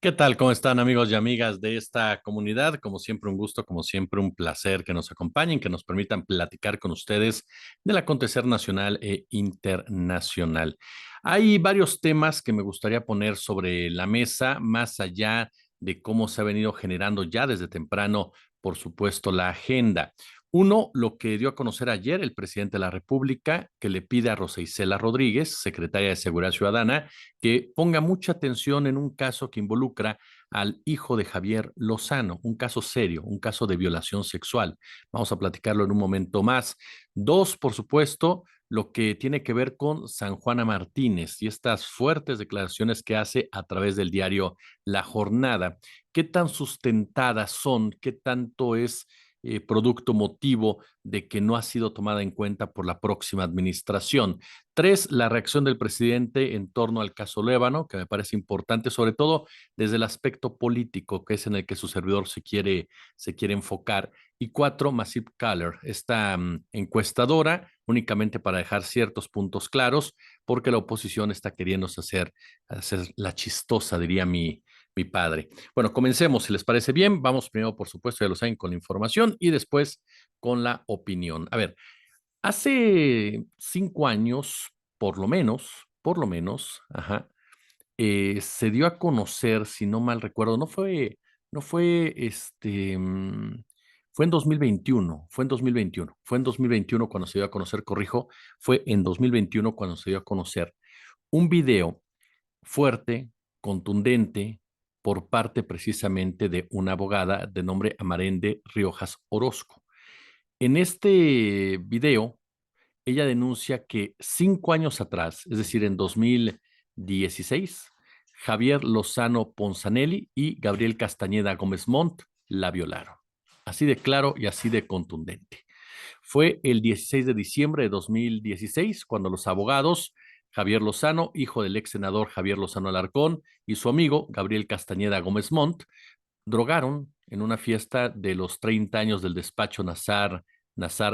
¿Qué tal? ¿Cómo están amigos y amigas de esta comunidad? Como siempre, un gusto, como siempre, un placer que nos acompañen, que nos permitan platicar con ustedes del acontecer nacional e internacional. Hay varios temas que me gustaría poner sobre la mesa, más allá de cómo se ha venido generando ya desde temprano, por supuesto, la agenda. Uno, lo que dio a conocer ayer el presidente de la República, que le pide a Rosa Isela Rodríguez, secretaria de Seguridad Ciudadana, que ponga mucha atención en un caso que involucra al hijo de Javier Lozano, un caso serio, un caso de violación sexual. Vamos a platicarlo en un momento más. Dos, por supuesto, lo que tiene que ver con San Juana Martínez y estas fuertes declaraciones que hace a través del diario La Jornada. ¿Qué tan sustentadas son? ¿Qué tanto es producto motivo de que no ha sido tomada en cuenta por la próxima administración? Tres, la reacción del presidente en torno al caso Lévano, que me parece importante, sobre todo desde el aspecto político, que es en el que su servidor se quiere enfocar. Y cuatro, Massive Caller, esta encuestadora, únicamente para dejar ciertos puntos claros, porque la oposición está queriéndose hacer la chistosa, diría mi padre. Bueno, comencemos, si les parece bien. Vamos primero, por supuesto, ya lo saben, con la información y después con la opinión. A ver, hace 5 años, por lo menos, ajá, se dio a conocer, si no mal recuerdo, fue en 2021, fue en 2021 cuando se dio a conocer, corrijo, fue en 2021 cuando se dio a conocer un video fuerte, contundente, por parte precisamente de una abogada de nombre Amarende Riojas Orozco. En este video, ella denuncia que 5 años atrás, es decir, en 2016, Javier Lozano Ponzanelli y Gabriel Castañeda Gómez Montt la violaron. Así de claro y así de contundente. Fue el 16 de diciembre de 2016 cuando los abogados Javier Lozano, hijo del ex senador Javier Lozano Alarcón, y su amigo Gabriel Castañeda Gómez Montt, drogaron en una fiesta de los 30 años del despacho Nazar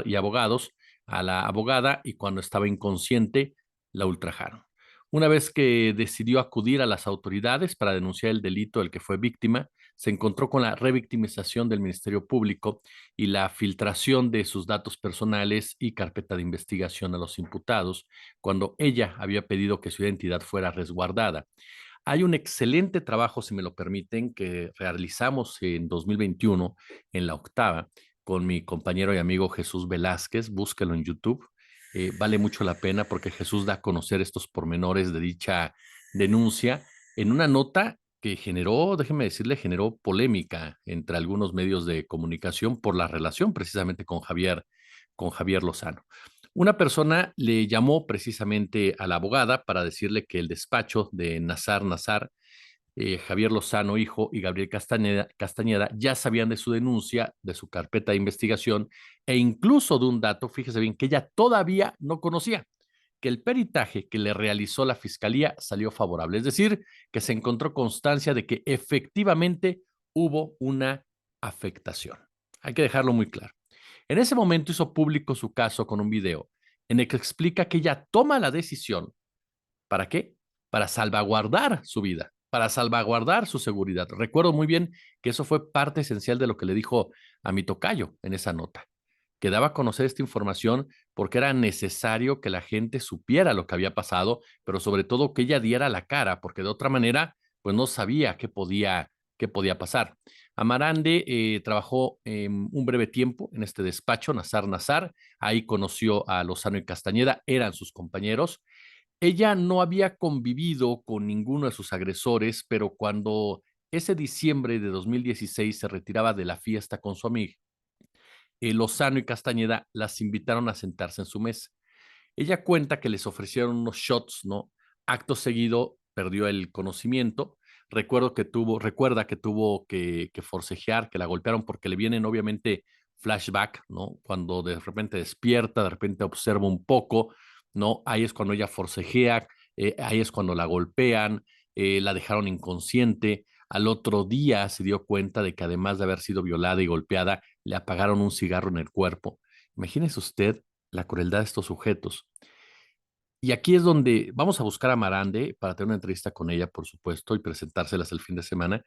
y Abogados a la abogada, y cuando estaba inconsciente la ultrajaron. Una vez que decidió acudir a las autoridades para denunciar el delito del que fue víctima, se encontró con la revictimización del Ministerio Público y la filtración de sus datos personales y carpeta de investigación a los imputados, cuando ella había pedido que su identidad fuera resguardada. Hay un excelente trabajo, si me lo permiten, que realizamos en 2021 en la octava con mi compañero y amigo Jesús Velázquez. Búsquelo en YouTube. Vale mucho la pena porque Jesús da a conocer estos pormenores de dicha denuncia en una nota que generó, déjeme decirle, generó polémica entre algunos medios de comunicación por la relación precisamente con Javier Lozano. Una persona le llamó precisamente a la abogada para decirle que el despacho de Nazar, Javier Lozano, hijo, y Gabriel Castañeda ya sabían de su denuncia, de su carpeta de investigación e incluso de un dato, fíjese bien, que ella todavía no conocía, que el peritaje que le realizó la fiscalía salió favorable. Es decir, que se encontró constancia de que efectivamente hubo una afectación. Hay que dejarlo muy claro. En ese momento hizo público su caso con un video en el que explica que ella toma la decisión. ¿Para qué? Para salvaguardar su vida, para salvaguardar su seguridad. Recuerdo muy bien que eso fue parte esencial de lo que le dijo a mi tocayo en esa nota, que daba a conocer esta información porque era necesario que la gente supiera lo que había pasado, pero sobre todo que ella diera la cara, porque de otra manera, pues no sabía qué podía pasar. Amarande trabajó un breve tiempo en este despacho, Nazar. Ahí conoció a Lozano y Castañeda, eran sus compañeros. Ella no había convivido con ninguno de sus agresores, pero cuando ese diciembre de 2016 se retiraba de la fiesta con su amiga, Lozano y Castañeda las invitaron a sentarse en su mesa. Ella cuenta que les ofrecieron unos shots, ¿no? Acto seguido perdió el conocimiento. Recuerda que tuvo que forcejear, que la golpearon porque le vienen obviamente flashback, ¿no? Cuando de repente despierta, de repente observa un poco, ¿no? Ahí es cuando ella forcejea, ahí es cuando la golpean, la dejaron inconsciente. Al otro día se dio cuenta de que además de haber sido violada y golpeada, le apagaron un cigarro en el cuerpo. Imagínese usted la crueldad de estos sujetos. Y aquí es donde vamos a buscar a Marande para tener una entrevista con ella, por supuesto, y presentárselas el fin de semana.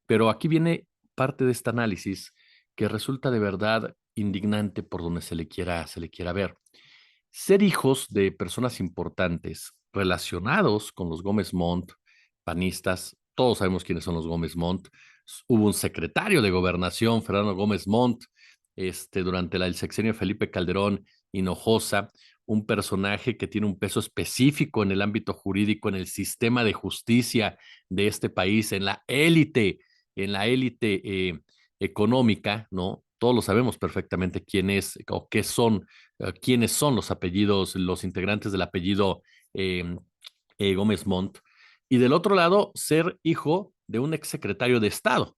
Pero aquí viene parte de este análisis que resulta de verdad indignante por donde se le quiera ver. Ser hijos de personas importantes relacionados con los Gómez Montt, panistas, todos sabemos quiénes son los Gómez Montt. Hubo un secretario de Gobernación, Fernando Gómez Montt, durante el sexenio de Felipe Calderón Hinojosa, un personaje que tiene un peso específico en el ámbito jurídico, en el sistema de justicia de este país, en la élite económica, ¿no? Todos lo sabemos perfectamente quién es o qué son, quiénes son los apellidos, los integrantes del apellido eh, Gómez Montt. Y del otro lado, ser hijo de un exsecretario de Estado,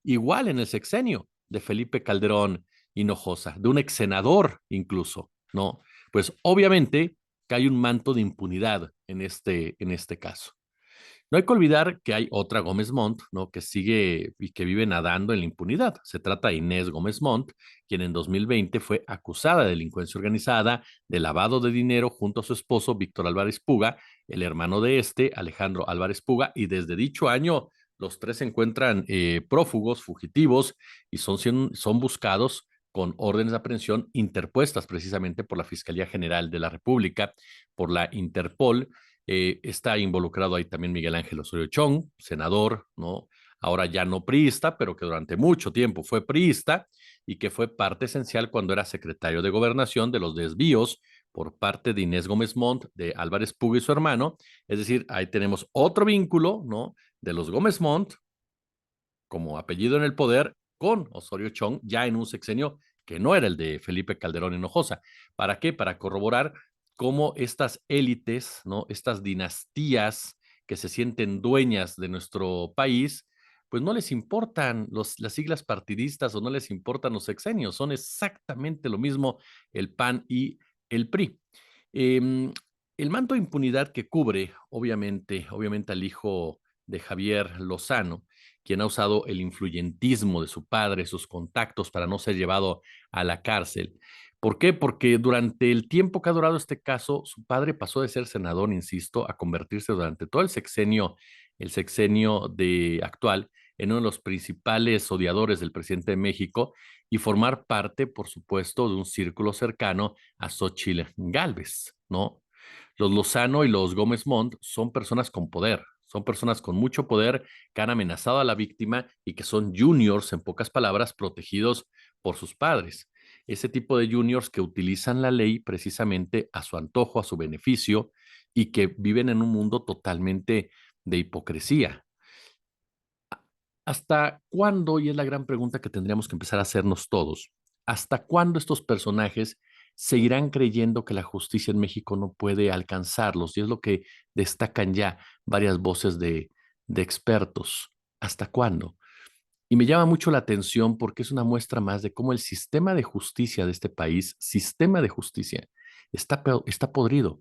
igual en el sexenio de Felipe Calderón Hinojosa, de un exsenador incluso, ¿no? Pues obviamente que hay un manto de impunidad en este caso. No hay que olvidar que hay otra Gómez Montt, ¿no? Que sigue y que vive nadando en la impunidad. Se trata de Inés Gómez Montt, quien en 2020 fue acusada de delincuencia organizada, de lavado de dinero junto a su esposo Víctor Álvarez Puga, el hermano de Alejandro Álvarez Puga, y desde dicho año los tres se encuentran prófugos, fugitivos, y son buscados con órdenes de aprehensión interpuestas precisamente por la Fiscalía General de la República, por la Interpol. Está involucrado ahí también Miguel Ángel Osorio Chong, senador, ¿no? Ahora ya no priista, pero que durante mucho tiempo fue priista y que fue parte esencial cuando era secretario de Gobernación de los desvíos por parte de Inés Gómez Montt, de Álvarez Puga y su hermano. Es decir, ahí tenemos otro vínculo, ¿no? De los Gómez Montt como apellido en el poder con Osorio Chong ya en un sexenio que no era el de Felipe Calderón Hinojosa. ¿Para qué? Para corroborar cómo estas élites, ¿no? Estas dinastías que se sienten dueñas de nuestro país, pues no les importan las siglas partidistas o no les importan los sexenios, son exactamente lo mismo el PAN y el PRI. El manto de impunidad que cubre, obviamente al hijo de Javier Lozano, quien ha usado el influyentismo de su padre, sus contactos para no ser llevado a la cárcel. ¿Por qué? Porque durante el tiempo que ha durado este caso, su padre pasó de ser senador, insisto, a convertirse durante todo el sexenio de actual, en uno de los principales odiadores del presidente de México y formar parte, por supuesto, de un círculo cercano a Xochitl Gálvez, ¿no? Los Lozano y los Gómez Montt son personas con poder, son personas con mucho poder que han amenazado a la víctima y que son juniors, en pocas palabras, protegidos por sus padres. Ese tipo de juniors que utilizan la ley precisamente a su antojo, a su beneficio y que viven en un mundo totalmente de hipocresía. ¿Hasta cuándo? Y es la gran pregunta que tendríamos que empezar a hacernos todos. ¿Hasta cuándo estos personajes seguirán creyendo que la justicia en México no puede alcanzarlos? Y es lo que destacan ya varias voces de expertos. ¿Hasta cuándo? Y me llama mucho la atención porque es una muestra más de cómo el sistema de justicia de este país, sistema de justicia, está podrido.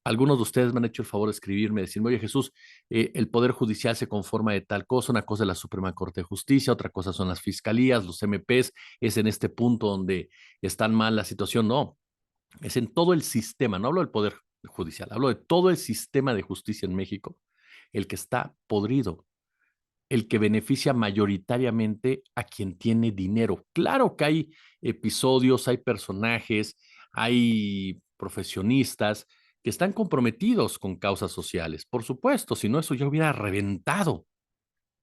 Algunos de ustedes me han hecho el favor de escribirme, decirme, oye Jesús, el Poder Judicial se conforma de tal cosa, una cosa es la Suprema Corte de Justicia, otra cosa son las fiscalías, los MPs, es en este punto donde están mal la situación. No, es en todo el sistema, no hablo del Poder Judicial, hablo de todo el sistema de justicia en México, el que está podrido, el que beneficia mayoritariamente a quien tiene dinero. Claro que hay episodios, hay personajes, hay profesionistas que están comprometidos con causas sociales. Por supuesto, si no eso ya hubiera reventado.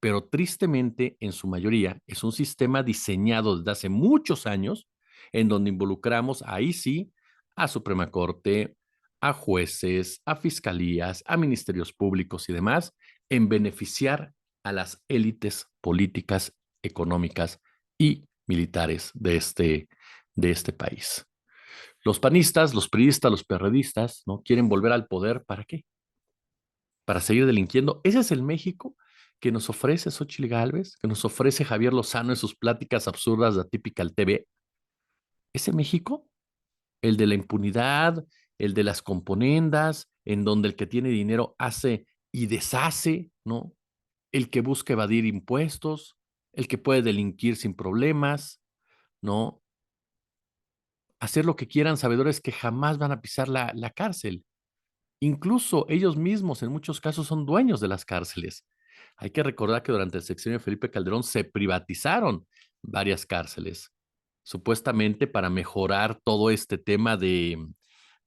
Pero tristemente, en su mayoría, es un sistema diseñado desde hace muchos años en donde involucramos ahí sí a Suprema Corte, a jueces, a fiscalías, a ministerios públicos y demás, en beneficiar a las élites políticas, económicas y militares de este país. Los panistas, los priistas, los perredistas, ¿no? Quieren volver al poder, ¿para qué? Para seguir delinquiendo. Ese es el México que nos ofrece Xochitl Gálvez, que nos ofrece Javier Lozano en sus pláticas absurdas de Atypical TV. Ese México, el de la impunidad, el de las componendas, en donde el que tiene dinero hace y deshace, ¿no? El que busca evadir impuestos, el que puede delinquir sin problemas, ¿no? hacer lo que quieran, sabedores que jamás van a pisar la cárcel. Incluso ellos mismos en muchos casos son dueños de las cárceles. Hay que recordar que durante el sexenio de Felipe Calderón se privatizaron varias cárceles, supuestamente para mejorar todo este tema de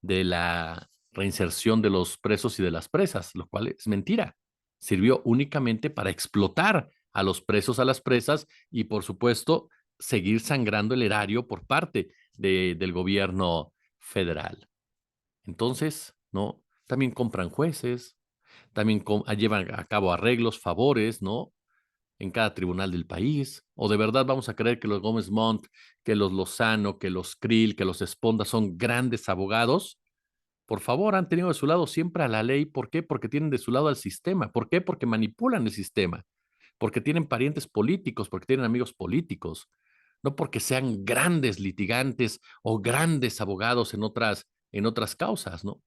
la reinserción de los presos y de las presas, lo cual es mentira. Sirvió únicamente para explotar a los presos, a las presas y, por supuesto, seguir sangrando el erario por parte del gobierno federal. Entonces, ¿no? También compran jueces, también llevan a cabo arreglos, favores, ¿no? En cada tribunal del país. ¿O de verdad vamos a creer que los Gómez Montt, que los Lozano, que los Krill, que los Esponda son grandes abogados? Por favor, han tenido de su lado siempre a la ley. ¿Por qué? Porque tienen de su lado al sistema. ¿Por qué? Porque manipulan el sistema. Porque tienen parientes políticos, porque tienen amigos políticos. No porque sean grandes litigantes o grandes abogados en otras causas, ¿no?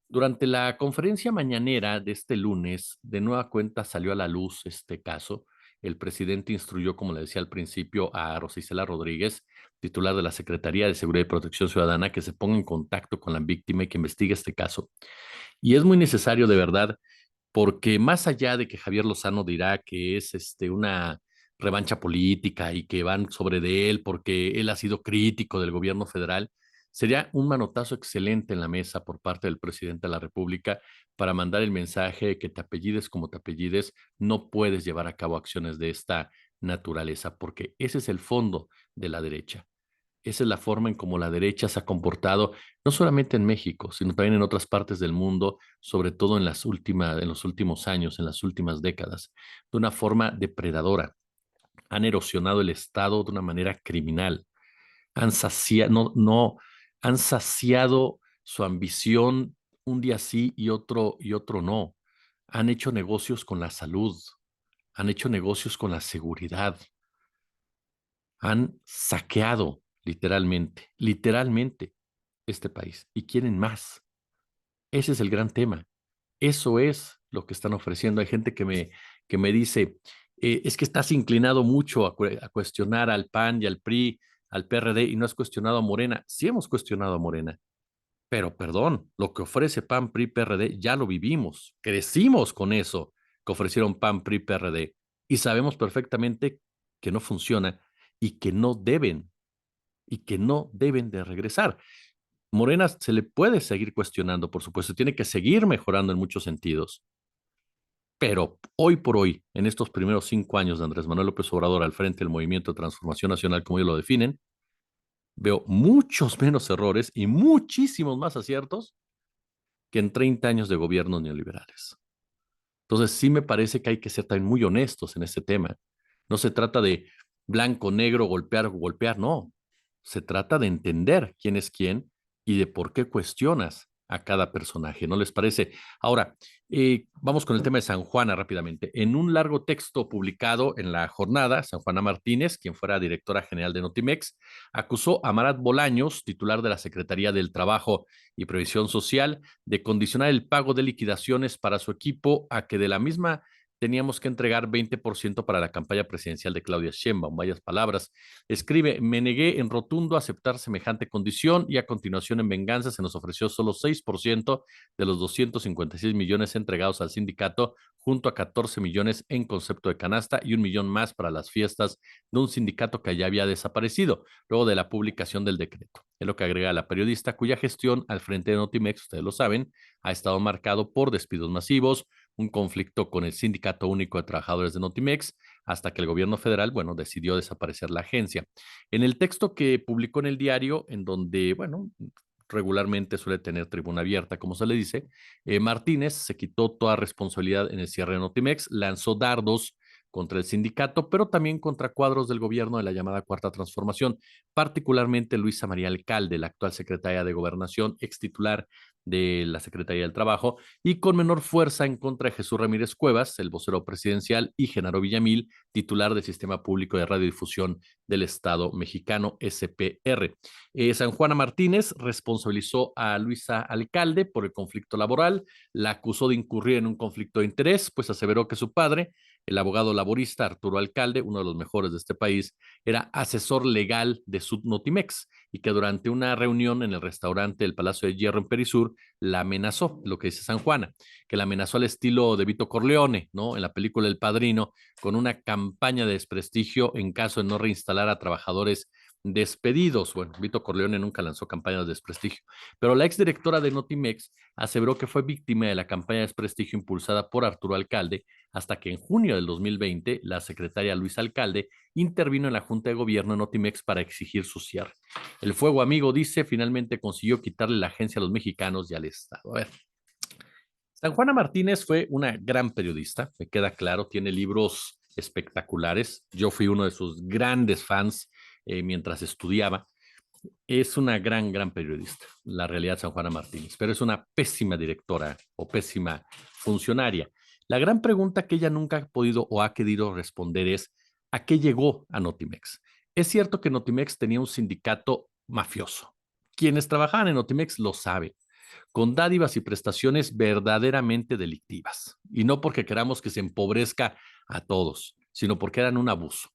Durante la conferencia mañanera de este lunes, de nueva cuenta salió a la luz este caso. El presidente instruyó, como le decía al principio, a Rosa Isela Rodríguez, titular de la Secretaría de Seguridad y Protección Ciudadana, que se ponga en contacto con la víctima y que investigue este caso. Y es muy necesario, de verdad, porque más allá de que Javier Lozano dirá que es una revancha política y que van sobre de él porque él ha sido crítico del gobierno federal, sería un manotazo excelente en la mesa por parte del presidente de la República para mandar el mensaje de que te apellides como te apellides, no puedes llevar a cabo acciones de esta naturaleza, porque ese es el fondo de la derecha. Esa es la forma en cómo la derecha se ha comportado, no solamente en México, sino también en otras partes del mundo, sobre todo en en los últimos años, en las últimas décadas, de una forma depredadora. Han erosionado el Estado de una manera criminal. No, han saciado su ambición un día sí y otro no. Han hecho negocios con la salud, han hecho negocios con la seguridad, han saqueado literalmente este país y quieren más. Ese es el gran tema. Eso es lo que están ofreciendo. Hay gente que me dice, es que estás inclinado mucho a cuestionar al PAN y al PRI, al PRD y no has cuestionado a Morena. Sí hemos cuestionado a Morena, pero perdón, lo que ofrece PAN, PRI, PRD ya lo vivimos. Crecimos con eso que ofrecieron PAN, PRI, PRD y sabemos perfectamente que no funciona y y que no deben de regresar. Morena se le puede seguir cuestionando, por supuesto, tiene que seguir mejorando en muchos sentidos, pero hoy por hoy, en estos primeros 5 años de Andrés Manuel López Obrador al frente del Movimiento de Transformación Nacional, como ellos lo definen, veo muchos menos errores y muchísimos más aciertos que en 30 años de gobiernos neoliberales. Entonces, sí me parece que hay que ser también muy honestos en este tema. No se trata de blanco, negro, golpear o golpear, no. Se trata de entender quién es quién y de por qué cuestionas a cada personaje, ¿no les parece? Ahora, vamos con el tema de San Juana rápidamente. En un largo texto publicado en La Jornada, San Juana Martínez, quien fuera directora general de Notimex, acusó a Marat Bolaños, titular de la Secretaría del Trabajo y Previsión Social, de condicionar el pago de liquidaciones para su equipo a que de la misma teníamos que entregar 20% para la campaña presidencial de Claudia Sheinbaum. Varias palabras. Escribe, me negué en rotundo a aceptar semejante condición y a continuación en venganza se nos ofreció solo 6% de los 256 millones entregados al sindicato, junto a 14 millones en concepto de canasta y 1 millón más para las fiestas de un sindicato que ya había desaparecido luego de la publicación del decreto. Es lo que agrega la periodista, cuya gestión al frente de Notimex, ustedes lo saben, ha estado marcado por despidos masivos, un conflicto con el Sindicato Único de Trabajadores de Notimex, hasta que el gobierno federal, bueno, decidió desaparecer la agencia. En el texto que publicó en el diario, en donde, bueno, regularmente suele tener tribuna abierta, como se le dice, Martínez se quitó toda responsabilidad en el cierre de Notimex, lanzó dardos contra el sindicato, pero también contra cuadros del gobierno de la llamada Cuarta Transformación, particularmente Luisa María Alcalde, la actual secretaria de Gobernación, ex titular de la Secretaría del Trabajo, y con menor fuerza en contra de Jesús Ramírez Cuevas, el vocero presidencial, y Genaro Villamil, titular del Sistema Público de Radiodifusión del Estado Mexicano, SPR. San Juana Martínez responsabilizó a Luisa Alcalde por el conflicto laboral, la acusó de incurrir en un conflicto de interés, pues aseveró que su padre El abogado laborista Arturo Alcalde, uno de los mejores de este país, era asesor legal de Subnotimex y que durante una reunión en el restaurante del Palacio de Hierro en Perisur la amenazó, lo que dice San Juana, que la amenazó al estilo de Vito Corleone, ¿no? En la película El Padrino, con una campaña de desprestigio en caso de no reinstalar a trabajadores despedidos. Bueno, Vito Corleone nunca lanzó campañas de desprestigio, pero la exdirectora de Notimex aseveró que fue víctima de la campaña de desprestigio impulsada por Arturo Alcalde, hasta que en junio del 2020 la secretaria Luisa Alcalde intervino en la Junta de Gobierno de Notimex para exigir su cierre. El fuego amigo, dice, finalmente consiguió quitarle la agencia a los mexicanos y al Estado. A ver, San Juana Martínez fue una gran periodista, me queda claro, tiene libros espectaculares. Yo fui uno de sus grandes fans mientras estudiaba. Es una gran periodista, la realidad San Juana Martínez, pero es una pésima directora o pésima funcionaria. La gran pregunta que ella nunca ha podido o ha querido responder es, ¿a qué llegó a Notimex? Es cierto que Notimex tenía un sindicato mafioso. Quienes trabajaban en Notimex lo saben, con dádivas y prestaciones verdaderamente delictivas. Y no porque queramos que se empobrezca a todos, sino porque eran un abuso.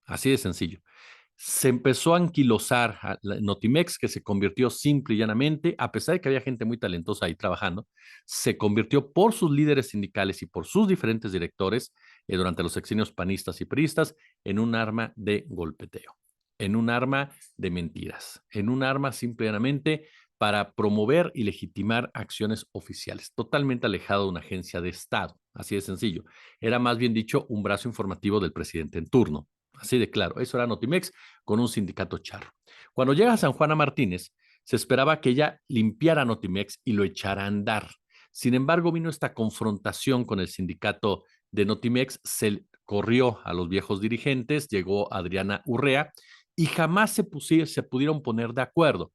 Así de sencillo. Se empezó a anquilosar a Notimex, que se convirtió simple y llanamente, a pesar de que había gente muy talentosa ahí trabajando, se convirtió por sus líderes sindicales y por sus diferentes directores durante los sexenios panistas y priistas en un arma de golpeteo, en un arma de mentiras, en un arma simple y llanamente para promover y legitimar acciones oficiales, totalmente alejado de una agencia de Estado, así de sencillo. Era más bien dicho un brazo informativo del presidente en turno. Así de claro, eso era Notimex con un sindicato charro. Cuando llega a San Juana Martínez, se esperaba que ella limpiara Notimex y lo echara a andar. Sin embargo, vino esta confrontación con el sindicato de Notimex, se corrió a los viejos dirigentes, llegó Adriana Urrea y jamás se pudieron poner de acuerdo.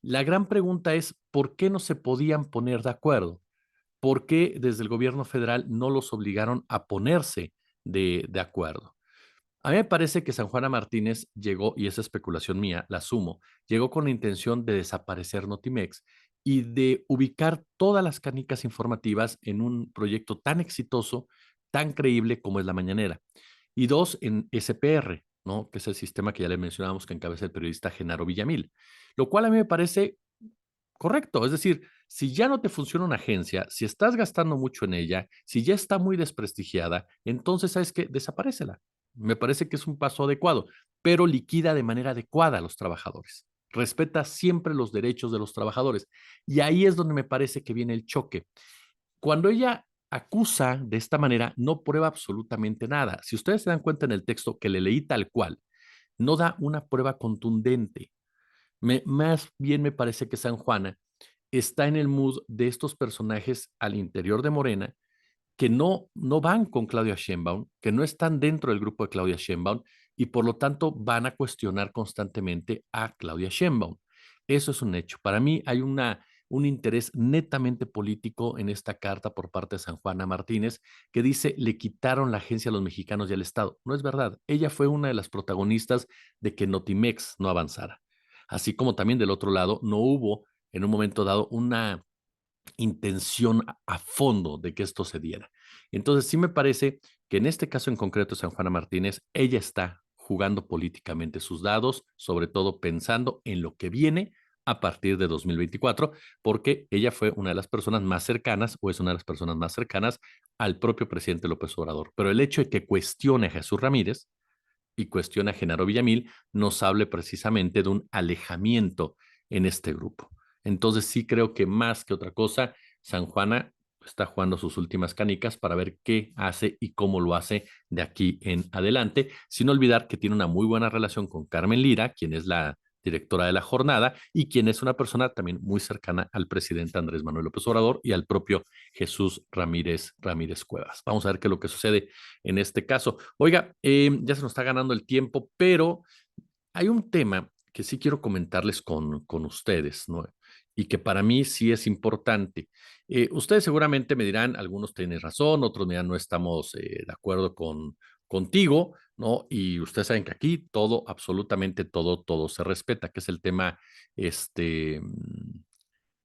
La gran pregunta es, ¿por qué no se podían poner de acuerdo? ¿Por qué desde el gobierno federal no los obligaron a ponerse de acuerdo? A mí me parece que San Juana Martínez llegó, y esa especulación mía, la asumo, llegó con la intención de desaparecer Notimex y de ubicar todas las canicas informativas en un proyecto tan exitoso, tan creíble como es La Mañanera. Y dos, en SPR, ¿no? Que es el sistema que ya le mencionamos que encabeza el periodista Genaro Villamil, lo cual a mí me parece correcto. Es decir, si ya no te funciona una agencia, si estás gastando mucho en ella, si ya está muy desprestigiada, entonces, ¿sabes qué? Desaparécela. Me parece que es un paso adecuado, pero liquida de manera adecuada a los trabajadores. Respeta siempre los derechos de los trabajadores. Y ahí es donde me parece que viene el choque. Cuando ella acusa de esta manera, no prueba absolutamente nada. Si ustedes se dan cuenta en el texto que le leí tal cual, no da una prueba contundente. Más bien me parece que San Juana está en el mood de estos personajes al interior de Morena que no van con Claudia Sheinbaum, que no están dentro del grupo de Claudia Sheinbaum y por lo tanto van a cuestionar constantemente a Claudia Sheinbaum. Eso es un hecho. Para mí hay un interés netamente político en esta carta por parte de San Juana Martínez que dice le quitaron la agencia a los mexicanos y al Estado. No es verdad. Ella fue una de las protagonistas de que Notimex no avanzara. Así como también del otro lado no hubo en un momento dado una intención a fondo de que esto se diera. Entonces, sí me parece que en este caso en concreto, San Juana Martínez, ella está jugando políticamente sus dados, sobre todo pensando en lo que viene a partir de 2024, porque ella fue una de las personas más cercanas o es una de las personas más cercanas al propio presidente López Obrador. Pero el hecho de que cuestione a Jesús Ramírez y cuestione a Genaro Villamil nos hable precisamente de un alejamiento en este grupo. Entonces sí creo que más que otra cosa, San Juana está jugando sus últimas canicas para ver qué hace y cómo lo hace de aquí en adelante, sin olvidar que tiene una muy buena relación con Carmen Lira, quien es la directora de la jornada y quien es una persona también muy cercana al presidente Andrés Manuel López Obrador y al propio Jesús Ramírez Cuevas. Vamos a ver qué es lo que sucede en este caso. Oiga, ya se nos está ganando el tiempo, pero hay un tema que sí quiero comentarles con ustedes, ¿no? Y que para mí sí es importante. Ustedes seguramente me dirán, algunos tienen razón, otros me dirán, no estamos de acuerdo contigo, ¿no? Y ustedes saben que aquí todo, absolutamente todo se respeta, que es el tema, este,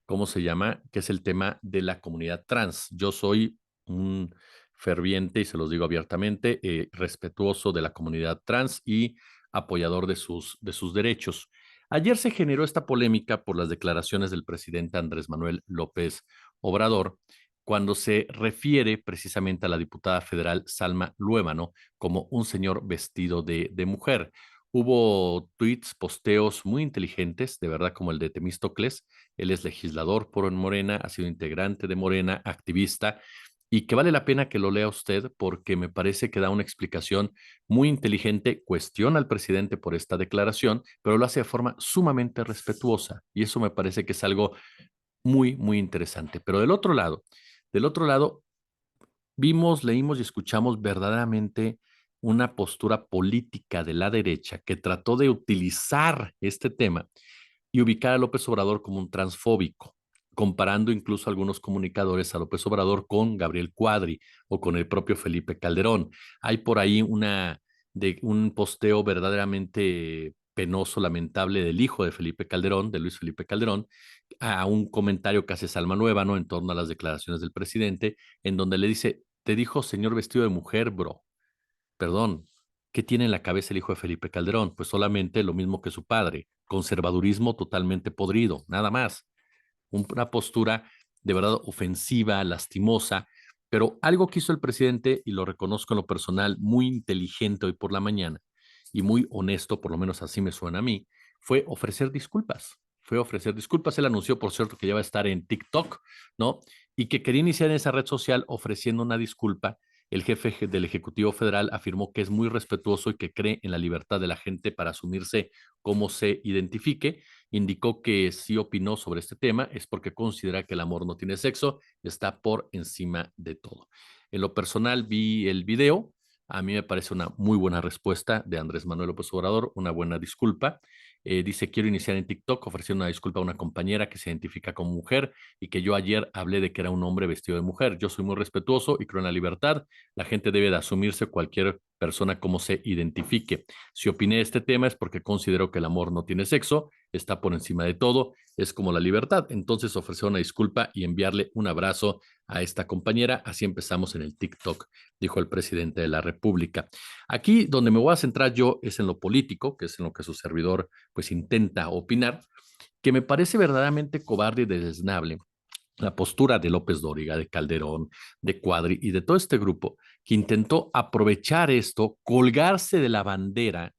¿cómo se llama? Que es el tema de la comunidad trans. Yo soy un ferviente, y se los digo abiertamente, respetuoso de la comunidad trans y apoyador de sus derechos. Ayer se generó esta polémica por las declaraciones del presidente Andrés Manuel López Obrador, cuando se refiere precisamente a la diputada federal Salma Luébano como un señor vestido de mujer. Hubo tweets, posteos muy inteligentes, de verdad, como el de Temístocles. Él es legislador por Morena, ha sido integrante de Morena, activista, y que vale la pena que lo lea usted porque me parece que da una explicación muy inteligente, cuestiona al presidente por esta declaración, pero lo hace de forma sumamente respetuosa, y eso me parece que es algo muy, muy interesante. Pero del otro lado, vimos, leímos y escuchamos verdaderamente una postura política de la derecha que trató de utilizar este tema y ubicar a López Obrador como un transfóbico, comparando incluso a algunos comunicadores a López Obrador con Gabriel Cuadri o con el propio Felipe Calderón. Hay por ahí un posteo verdaderamente penoso, lamentable del hijo de Felipe Calderón, de Luis Felipe Calderón, a un comentario que hace Salma Luébano en torno a las declaraciones del presidente, en donde le dice, te dijo señor vestido de mujer, bro. Perdón, ¿qué tiene en la cabeza el hijo de Felipe Calderón? Pues solamente lo mismo que su padre, conservadurismo totalmente podrido, nada más. Una postura de verdad ofensiva, lastimosa, pero algo que hizo el presidente, y lo reconozco en lo personal, muy inteligente hoy por la mañana y muy honesto, por lo menos así me suena a mí, fue ofrecer disculpas. Fue ofrecer disculpas. Él anunció, por cierto, que ya va a estar en TikTok, ¿no? Y que quería iniciar en esa red social ofreciendo una disculpa. El jefe del Ejecutivo Federal afirmó que es muy respetuoso y que cree en la libertad de la gente para asumirse como se identifique. Indicó que sí opinó sobre este tema es porque considera que el amor no tiene sexo, está por encima de todo. En lo personal vi el video, a mí me parece una muy buena respuesta de Andrés Manuel López Obrador, una buena disculpa. Dice, quiero iniciar en TikTok ofreciendo una disculpa a una compañera que se identifica como mujer y que yo ayer hablé de que era un hombre vestido de mujer. Yo soy muy respetuoso y creo en la libertad. La gente debe de asumirse cualquier persona como se identifique. Si opiné de este tema es porque considero que el amor no tiene sexo, está por encima de todo, es como la libertad. Entonces ofrecer una disculpa y enviarle un abrazo a esta compañera. Así empezamos en el TikTok, dijo el presidente de la República. Aquí donde me voy a centrar yo es en lo político, que es en lo que su servidor pues intenta opinar, que me parece verdaderamente cobarde y desdeñable la postura de López Dóriga, de Calderón, de Cuadri y de todo este grupo que intentó aprovechar esto, colgarse de la bandera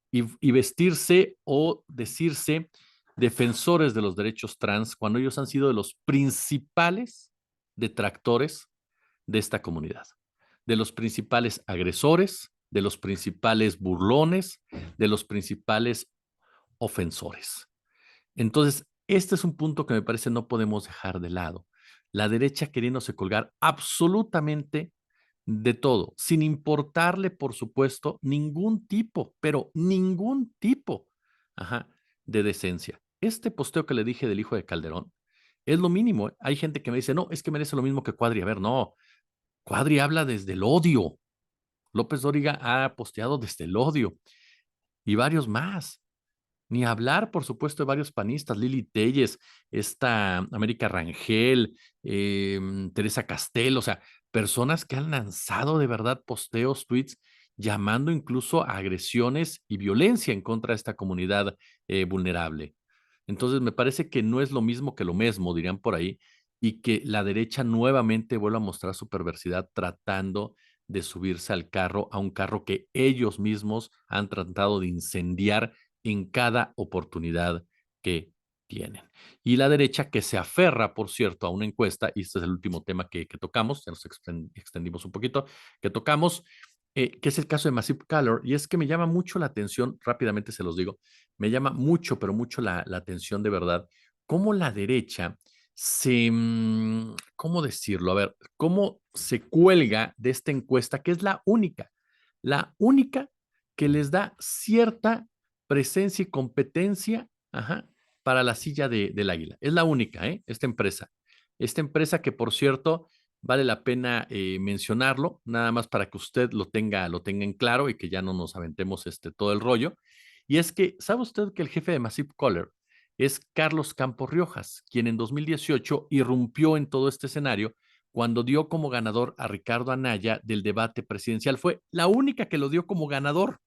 y vestirse o decirse defensores de los derechos trans cuando ellos han sido de los principales detractores de esta comunidad, de los principales agresores, de los principales burlones, de los principales ofensores. Entonces, este es un punto que me parece no podemos dejar de lado. La derecha queriéndose colgar absolutamente de todo, sin importarle, por supuesto, ningún tipo, pero ningún tipo, ajá, de decencia. Este posteo que le dije del hijo de Calderón es lo mínimo. ¿Eh? Hay gente que me dice, no, es que merece lo mismo que Cuadri. A ver, no, Cuadri habla desde el odio. López Dóriga ha posteado desde el odio y varios más. Ni hablar, por supuesto, de varios panistas, Lili Telles, esta América Rangel, Teresa Castel, o sea, personas que han lanzado de verdad posteos, tweets, llamando incluso a agresiones y violencia en contra de esta comunidad vulnerable. Entonces, me parece que no es lo mismo que lo mismo, dirían por ahí, y que la derecha nuevamente vuelve a mostrar su perversidad tratando de subirse al carro, a un carro que ellos mismos han tratado de incendiar en cada oportunidad que tienen. Y la derecha que se aferra, por cierto, a una encuesta, y este es el último tema que tocamos, ya nos extendimos un poquito, que tocamos, que es el caso de Massive Color, y es que me llama mucho la atención, rápidamente se los digo, me llama mucho, pero mucho la atención de verdad, cómo la derecha se, ¿cómo decirlo? A ver, cómo se cuelga de esta encuesta, que es la única que les da cierta presencia y competencia, ajá, para la silla del águila. Es la única, ¿eh? Esta empresa. Esta empresa que, por cierto, vale la pena mencionarlo, nada más para que usted lo tenga en claro y que ya no nos aventemos todo el rollo. Y es que, ¿sabe usted que el jefe de Massive Color es Carlos Campos Riojas, quien en 2018 irrumpió en todo este escenario cuando dio como ganador a Ricardo Anaya del debate presidencial. Fue la única que lo dio como ganador.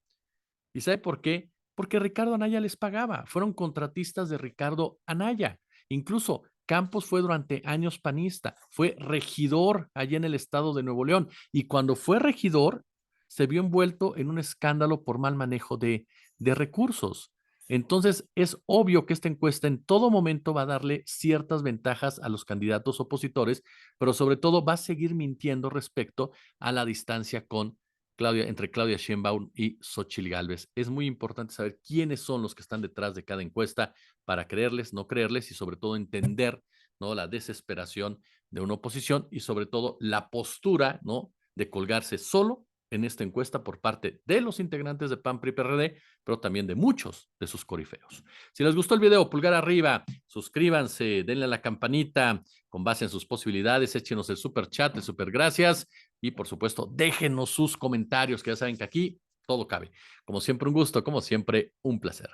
¿Y sabe por qué? Porque Ricardo Anaya les pagaba. Fueron contratistas de Ricardo Anaya. Incluso Campos fue durante años panista, fue regidor allá en el estado de Nuevo León. Y cuando fue regidor, se vio envuelto en un escándalo por mal manejo de recursos. Entonces, es obvio que esta encuesta en todo momento va a darle ciertas ventajas a los candidatos opositores, pero sobre todo va a seguir mintiendo respecto a la distancia con entre Claudia Sheinbaum y Xochitl Gálvez. Es muy importante saber quiénes son los que están detrás de cada encuesta para creerles, no creerles y sobre todo entender, ¿no?, la desesperación de una oposición y sobre todo la postura, ¿no?, de colgarse solo en esta encuesta por parte de los integrantes de PAN, PRI, PRD, pero también de muchos de sus corifeos. Si les gustó el video, pulgar arriba, suscríbanse, denle a la campanita con base en sus posibilidades, échenos el super chat, el super gracias y por supuesto, déjenos sus comentarios, que ya saben que aquí todo cabe. Como siempre, un gusto, como siempre, un placer.